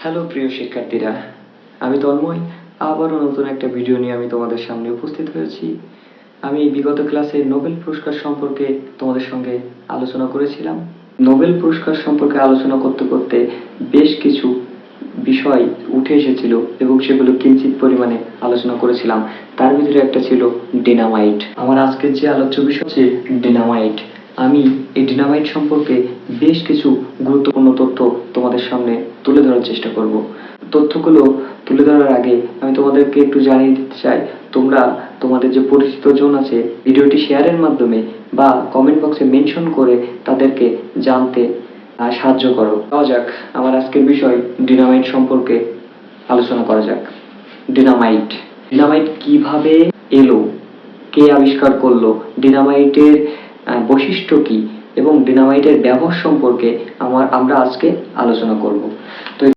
Hello প্রিয় শিক্ষার্থীরা, আমি তন্ময় আবারও নতুন একটা ভিডিও নিয়ে আমি তোমাদের সামনে উপস্থিত হয়েছি। আমি বিগত ক্লাসে নোবেল পুরস্কার সম্পর্কে তোমাদের সঙ্গে আলোচনা করেছিলাম। নোবেল পুরস্কার সম্পর্কে আলোচনা করতে করতে বেশ কিছু বিষয় উঠে এসেছিল এবং সেগুলো কিঞ্চিত পরিমাণে আলোচনা করেছিলাম। তার ভিতরে একটা ছিল ডিনামাইট। আমার আজকের যে আলোচ্য বিষয় হচ্ছে ডিনামাইট। আমি এই ডিনামাইট সম্পর্কে বেশ কিছু গুরুত্বপূর্ণ তথ্য তোমাদের সামনে তুলে ধরার চেষ্টা করব। তথ্যগুলো তুলে ধরার আগে আমি তোমাদেরকে একটু জানিয়ে দিতে চাই, তোমরা তোমাদের যে পরিচিত জন আছে ভিডিওটি শেয়ারের মাধ্যমে বা কমেন্ট বক্সে মেনশন করে তাদেরকে জানতে সাহায্য করো। যাওয়া যাক, আমার আজকের বিষয় ডিনামাইট সম্পর্কে আলোচনা করা যাক। ডিনামাইট ডিনামাইট কিভাবে এলো, কে আবিষ্কার করলো, ডিনামাইটের বৈশিষ্ট্য কি এবং ডিনামাইটের ব্যবহার সম্পর্কে আমরা আজকে আলোচনা করব। তো